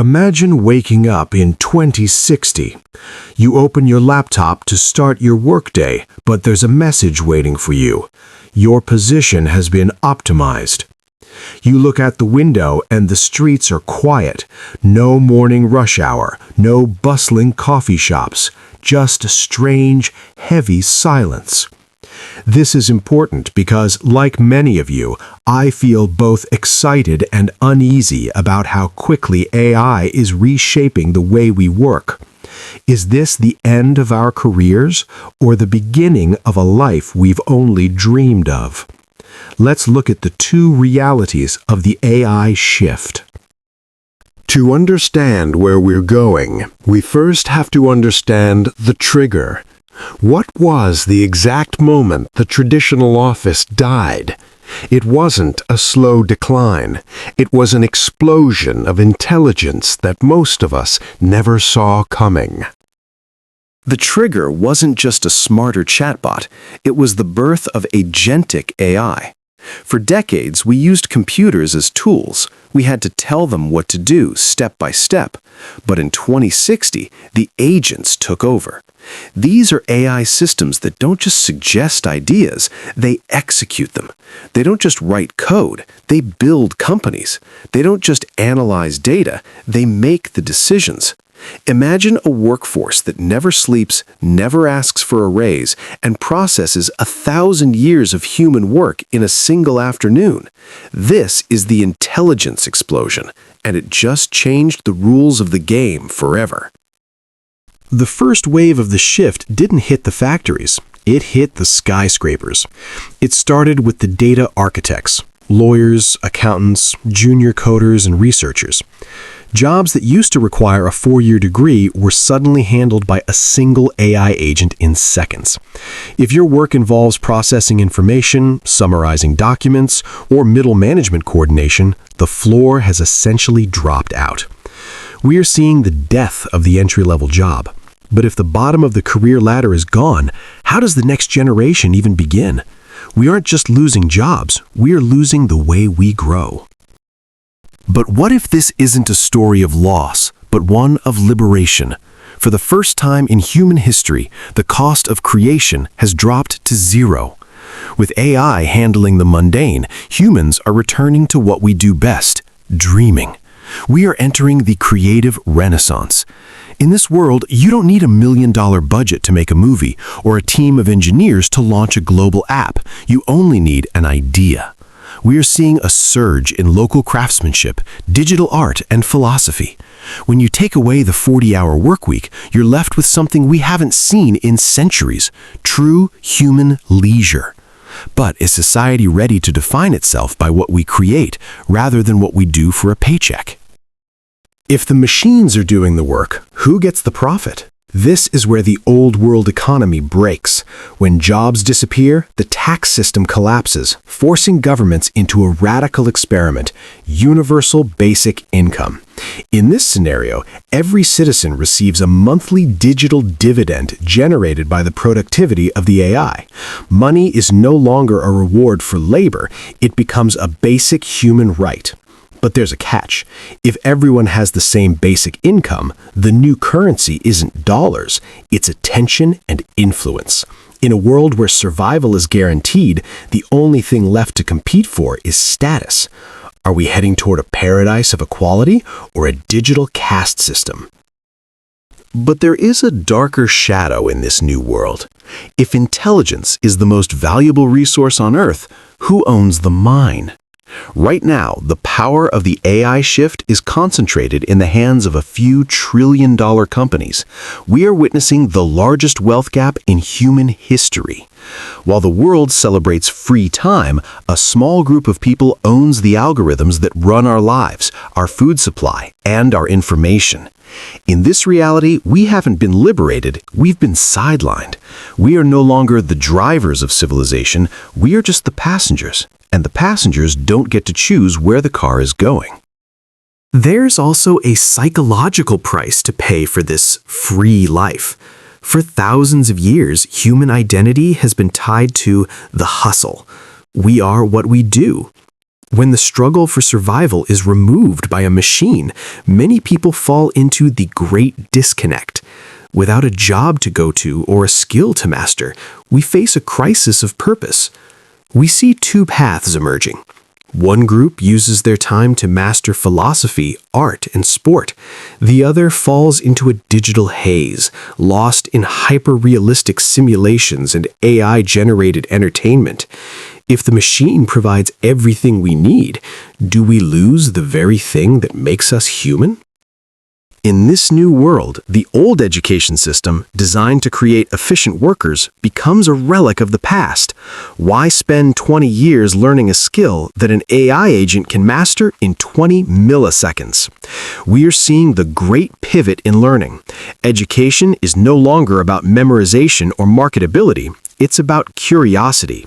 Imagine waking up in 2060. You open your laptop to start your workday, but there's a message waiting for you. Your position has been optimized. You look out the window and the streets are quiet. No morning rush hour, no bustling coffee shops, just a strange, heavy silence. This is important because, like many of you, I feel both excited and uneasy about how quickly AI is reshaping the way we work. Is this the end of our careers or the beginning of a life we've only dreamed of? Let's look at the two realities of the AI shift. To understand where we're going, we first have to understand the trigger. What was the exact moment the traditional office died? It wasn't a slow decline. It was an explosion of intelligence that most of us never saw coming. The trigger wasn't just a smarter chatbot, it was the birth of agentic AI. For decades, we used computers as tools. We had to tell them what to do step by step. But in 2060, the agents took over. These are AI systems that don't just suggest ideas, they execute them. They don't just write code, they build companies. They don't just analyze data, they make the decisions. Imagine a workforce that never sleeps, never asks for a raise, and processes 1,000 years of human work in a single afternoon. This is the intelligence explosion, and it just changed the rules of the game forever. The first wave of the shift didn't hit the factories. It hit the skyscrapers. It started with the data architects, lawyers, accountants, junior coders, and researchers. Jobs that used to require a 4-year degree were suddenly handled by a single AI agent in seconds. If your work involves processing information, summarizing documents, or middle management coordination, the floor has essentially dropped out. We are seeing the death of the entry-level job. But if the bottom of the career ladder is gone, how does the next generation even begin? We aren't just losing jobs, we are losing the way we grow. But what if this isn't a story of loss, but one of liberation? For the first time in human history, the cost of creation has dropped to zero. With AI handling the mundane, humans are returning to what we do best, dreaming. We are entering the creative renaissance. In this world, you don't need $1 million budget to make a movie or a team of engineers to launch a global app. You only need an idea. We are seeing a surge in local craftsmanship, digital art, and philosophy. When you take away the 40-hour workweek, you're left with something we haven't seen in centuries, true human leisure. But is society ready to define itself by what we create rather than what we do for a paycheck? If the machines are doing the work, who gets the profit? This is where the old world economy breaks. When jobs disappear, the tax system collapses, forcing governments into a radical experiment, universal basic income. In this scenario, every citizen receives a monthly digital dividend generated by the productivity of the AI. Money is no longer a reward for labor, it becomes a basic human right. But there's a catch. If everyone has the same basic income, the new currency isn't dollars, it's attention and influence. In a world where survival is guaranteed, the only thing left to compete for is status. Are we heading toward a paradise of equality or a digital caste system? But there is a darker shadow in this new world. If intelligence is the most valuable resource on Earth, who owns the mine? Right now, the power of the AI shift is concentrated in the hands of a few trillion-dollar companies. We are witnessing the largest wealth gap in human history. While the world celebrates free time, a small group of people owns the algorithms that run our lives, our food supply, and our information. In this reality, we haven't been liberated, we've been sidelined. We are no longer the drivers of civilization, we are just the passengers. And the passengers don't get to choose where the car is going. There's also a psychological price to pay for this free life. For thousands of years, human identity has been tied to the hustle. We are what we do. When the struggle for survival is removed by a machine, many people fall into the great disconnect. Without a job to go to or a skill to master, we face a crisis of purpose. We see two paths emerging. One group uses their time to master philosophy, art, and sport. The other falls into a digital haze, lost in hyper-realistic simulations and AI-generated entertainment. If the machine provides everything we need, do we lose the very thing that makes us human? In this new world, the old education system, designed to create efficient workers, becomes a relic of the past. Why spend 20 years learning a skill that an AI agent can master in 20 milliseconds? We are seeing the great pivot in learning. Education is no longer about memorization or marketability. It's about curiosity.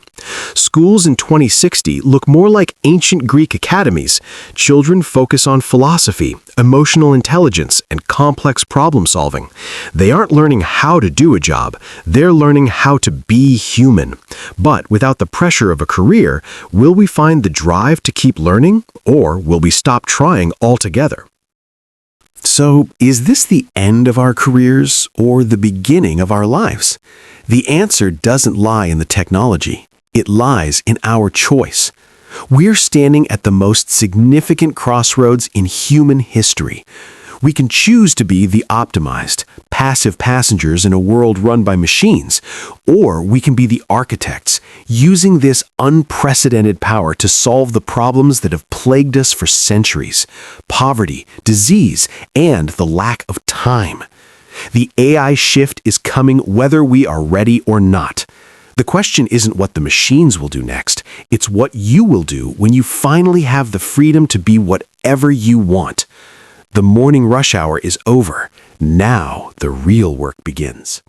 Schools in 2060 look more like ancient Greek academies. Children focus on philosophy, emotional intelligence, and complex problem solving. They aren't learning how to do a job, they're learning how to be human. But without the pressure of a career, will we find the drive to keep learning, or will we stop trying altogether? So, is this the end of our careers or the beginning of our lives? The answer doesn't lie in the technology. It lies in our choice. We're standing at the most significant crossroads in human history. We can choose to be the optimized, passive passengers in a world run by machines, or we can be the architects, using this unprecedented power to solve the problems that have plagued us for centuries: poverty, disease, and the lack of time. The AI shift is coming whether we are ready or not. The question isn't what the machines will do next, it's what you will do when you finally have the freedom to be whatever you want. The morning rush hour is over. Now the real work begins.